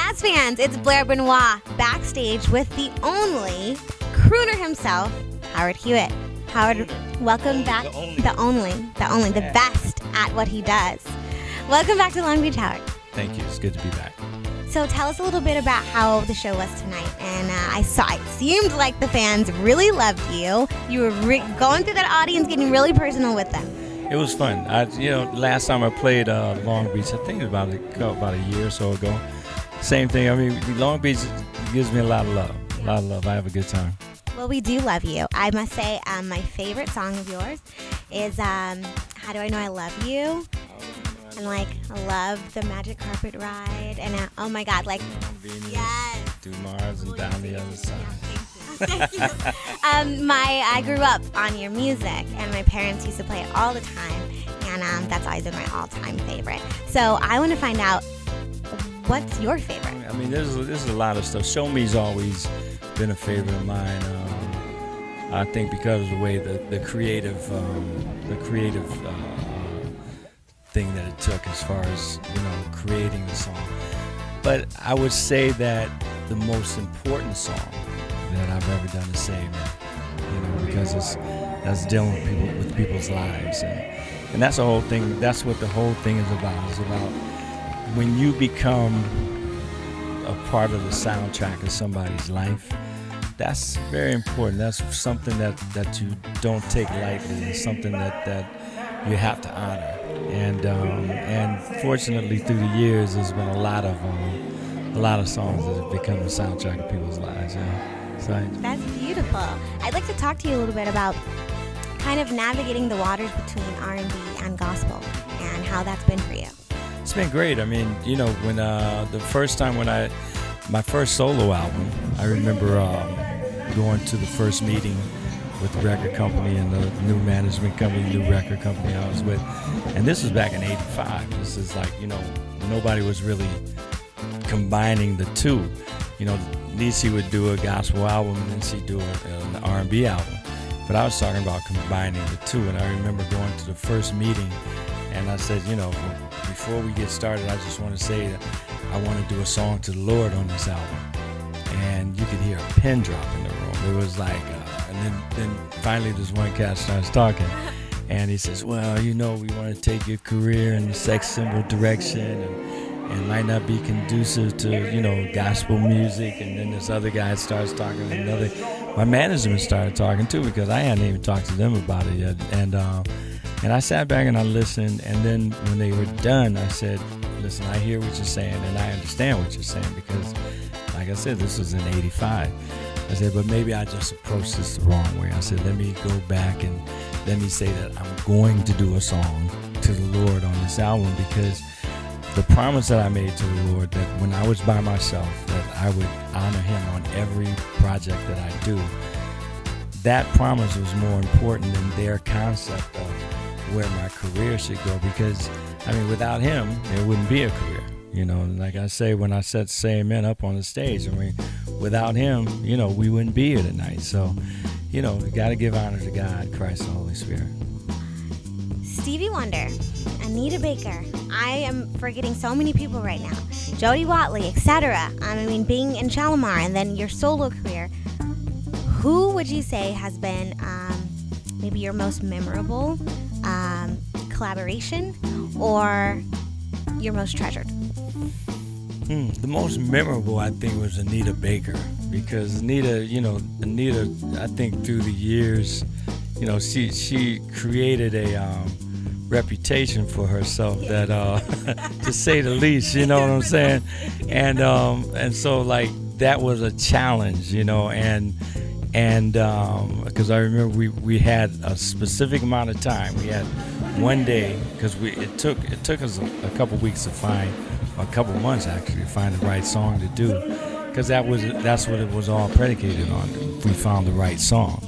Jazz fans, it's Blaire Benoit backstage with the only crooner himself, Howard Hewett. Howard, welcome back. The only, the best at what he does. Welcome back to Long Beach, Howard. Thank you. It's good to be back. So tell us a little bit about how the show was tonight. And I saw it seemed like the fans really loved you. You were going through that audience, getting really personal with them. It was fun. Last time I played Long Beach, I think it was about a year or so ago. Same thing. I mean, Long Beach gives me a lot of love. I have a good time. Well, we do love you. I must say, my favorite song of yours is "How Do I Know I Love You." And I love the Magic Carpet Ride, and oh my God, Venus, yes, through Mars and down the other side. Thank you. I grew up on your music, and my parents used to play it all the time, and that's always been my all-time favorite. So I want to find out, what's your favorite? I mean, there's a lot of stuff. Show Me's always been a favorite of mine. I think because of the way the creative thing that it took as far as creating the song. But I would say that the most important song that I've ever done is Save Me, because that's dealing with people's lives, and that's the whole thing. That's what the whole thing is about. It's about when you become a part of the soundtrack of somebody's life. That's very important. That's something that you don't take lightly. It's something that you have to honor. And fortunately, through the years, there's been a lot of songs that have become the soundtrack of people's lives. So that's beautiful. I'd like to talk to you a little bit about kind of navigating the waters between R&B and gospel and how that's been for you. It's been great. I mean, when the first time my first solo album, I remember going to the first meeting with the record company and the new management company, new record company I was with. And this was back in '85. This is nobody was really combining the two. Niecy would do a gospel album and then she'd do an R&B album. But I was talking about combining the two. And I remember going to the first meeting and I said, before we get started, I just want to say that I want to do a song to the Lord on this album. And you could hear a pin drop in the room. It was and then finally this one cat starts talking, and he says, well, we want to take your career in the sex symbol direction, and it might not be conducive to, gospel music. And then this other guy starts talking, my management started talking too, because I hadn't even talked to them about it yet. And I sat back and I listened, and then when they were done, I said, listen, I hear what you're saying, and I understand what you're saying, because like I said, this was in '85. I said, but maybe I just approached this the wrong way. I said, let me go back and let me say that I'm going to do a song to the Lord on this album, because the promise that I made to the Lord, that when I was by myself, that I would honor Him on every project that I do, that promise was more important than their concept of where my career should go, because, without Him, there wouldn't be a career. Like I say, when I set Say Amen up on the stage, without Him, we wouldn't be here tonight. So, we got to give honor to God, Christ, and the Holy Spirit. Stevie Wonder, Anita Baker, I am forgetting so many people right now. Jody Watley, etc. Being in Shalimar and then your solo career. Who would you say has been maybe your most memorable collaboration or your most treasured? The most memorable, I think, was Anita Baker, because Anita, I think through the years, she created a reputation for herself that, to say the least, you know what I'm saying? And so that was a challenge, and because I remember we had a specific amount of time. We had one day, because it took us a couple weeks to find. A couple months actually to find the right song to do, because that's what it was all predicated on. We found the right song.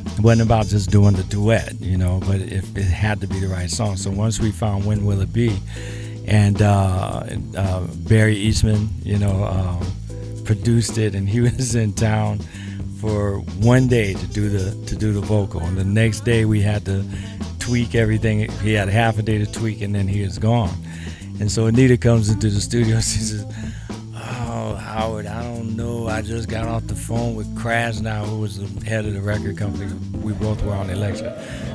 It wasn't about just doing the duet, but if it had to be the right song. So once we found When Will It Be, and Barry Eastman, produced it, and he was in town for one day to do the vocal, and the next day we had to tweak everything. He had half a day to tweak, and then he was gone. And so Anita comes into the studio. She says, Oh, Howard, I don't know. I just got off the phone with Krasnow, who was the head of the record company. We both were on the election.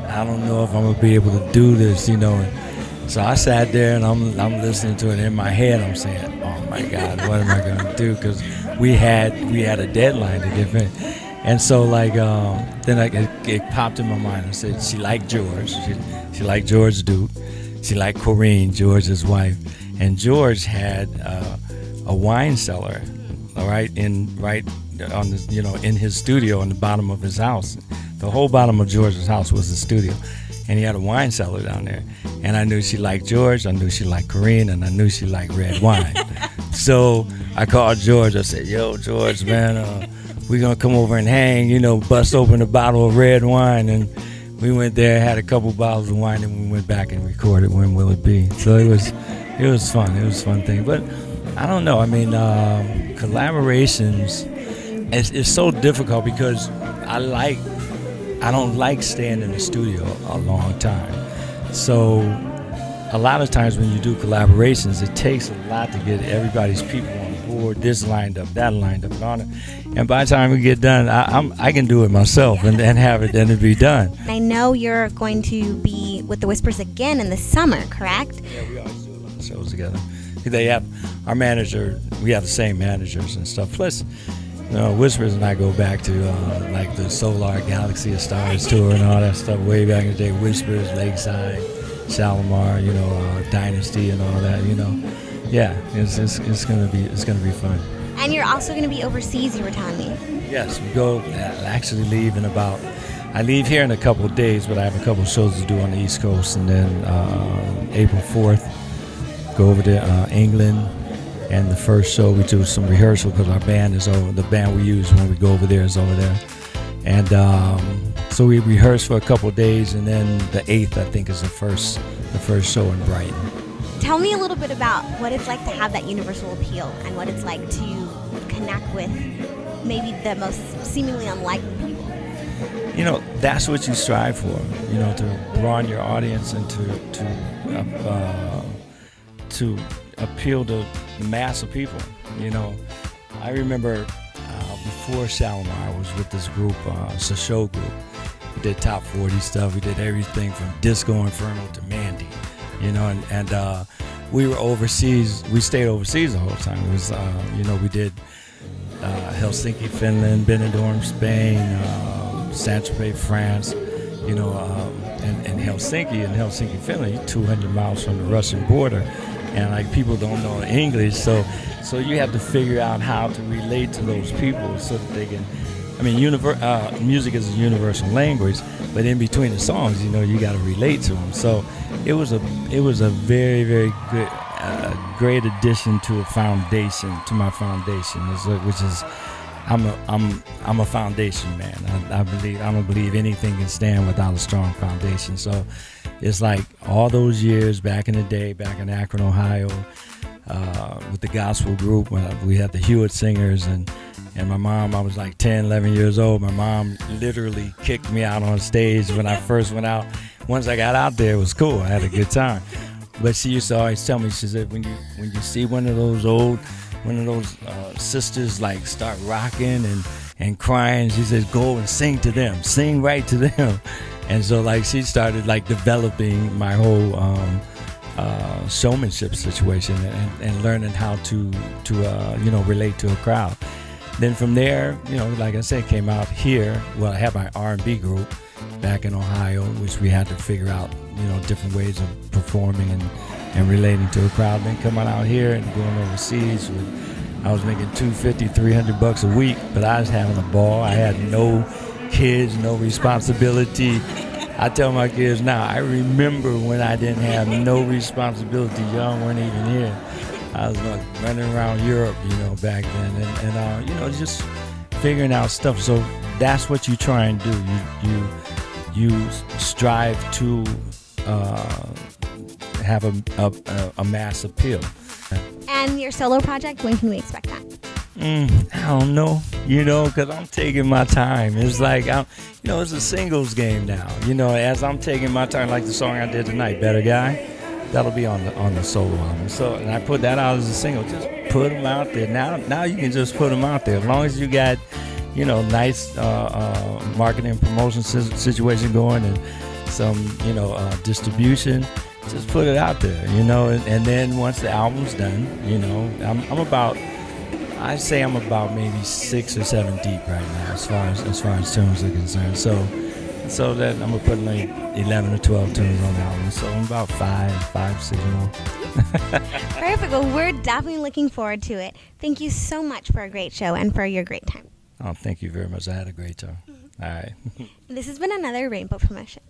I don't know if I'm gonna be able to do this, you know. And so I sat there and I'm listening to it in my head. I'm saying, oh my God, what am I gonna do? Because we had a deadline to get finished. And so then it popped in my mind. I said she liked George. She liked George Duke. She liked Corrine, George's wife. And George had a wine cellar, all right, in his studio on the bottom of his house. The whole bottom of George's house was the studio, and he had a wine cellar down there. And I knew she liked George, I knew she liked Corrine, and I knew she liked red wine. So I called George. I said, "Yo, George, man, we're gonna come over and hang, bust open a bottle of red wine." And we went there, had a couple bottles of wine, and we went back and recorded When Will It Be. So it was fun. It was a fun thing. But I don't know. I mean, collaborations, it's so difficult because I don't like staying in the studio a long time. So a lot of times when you do collaborations, it takes a lot to get everybody's people on board, this lined up, that lined up, and on it. And by the time we get done, I can do it myself and have it then be done. I know you're going to be with the Whispers again in the summer, correct? Yeah, we always do a lot of shows together. They have our manager, we have the same managers and stuff. Plus, Whispers and I go back to like the Solar Galaxy of Stars tour and all that stuff way back in the day. Whispers, Lakeside, Shalimar, Dynasty and all that. Yeah, it's gonna be fun. And you're also going to be overseas, you were telling me. Yes, we go. I actually leave I leave here in a couple of days, but I have a couple of shows to do on the East Coast, and then April 4th, go over to England. And the first show we do some rehearsal because our band is over. The band we use when we go over there is over there, and so we rehearse for a couple of days, and then the 8th I think is the first show in Brighton. Tell me a little bit about what it's like to have that universal appeal and what it's like to connect with maybe the most seemingly unlikely people. That's what you strive for. To draw on your audience and to appeal to the mass of people. I remember before Shalimar, I was with this group, it's a show group. We did top 40 stuff. We did everything from Disco Inferno to Mandy, and we were overseas. We stayed overseas the whole time. It was, we did Helsinki, Finland, Benidorm, Spain, Saint-Tropez, France, and Helsinki, Finland, you're 200 miles from the Russian border. And people don't know English, so you have to figure out how to relate to those people so that they can. Music is a universal language, but in between the songs, you got to relate to them. So it was a very, very good, great addition to my foundation, which is I'm a foundation man. I don't believe anything can stand without a strong foundation. So it's like all those years back in the day, back in Akron, Ohio, with the gospel group, we had the Hewett singers, and my mom, I was like 10, 11 years old. My mom literally kicked me out on stage when I first went out. Once I got out there, it was cool. I had a good time. But she used to always tell me, she said, when you see one of those sisters start rocking and crying, she says, go and sing to them, sing right to them. And so she started developing my whole showmanship situation and learning how to relate to a crowd. Then from there, like I said, came out here. Well, I had my R&B group back in Ohio, which we had to figure out, different ways of performing and relating to a crowd. Then coming out here and going overseas, I was making $250, $300 a week, but I was having a ball. I had no kids, no responsibility. I tell my kids now, I remember when I didn't have no responsibility. Y'all weren't even here. I was running around Europe, back then, and just figuring out stuff. So that's what you try and do. You strive to have a mass appeal. And your solo project, when can we expect that? I don't know, because I'm taking my time. It's it's a singles game now. As I'm taking my time, like the song I did tonight, Better Guy, that'll be on the solo album. So, and I put that out as a single, just put them out there. Now you can just put them out there as long as you got, nice marketing and promotion situation going and some, distribution. Just put it out there, and then once the album's done, I'd say I'm about maybe 6 or 7 deep right now as far as tunes are concerned. So that I'm gonna put like 11 or 12 tunes on the album. So I'm about 5, 6 more. Perfect. Well, we're definitely looking forward to it. Thank you so much for a great show and for your great time. Oh, thank you very much. I had a great time. All right. This has been another Rainbow promotion.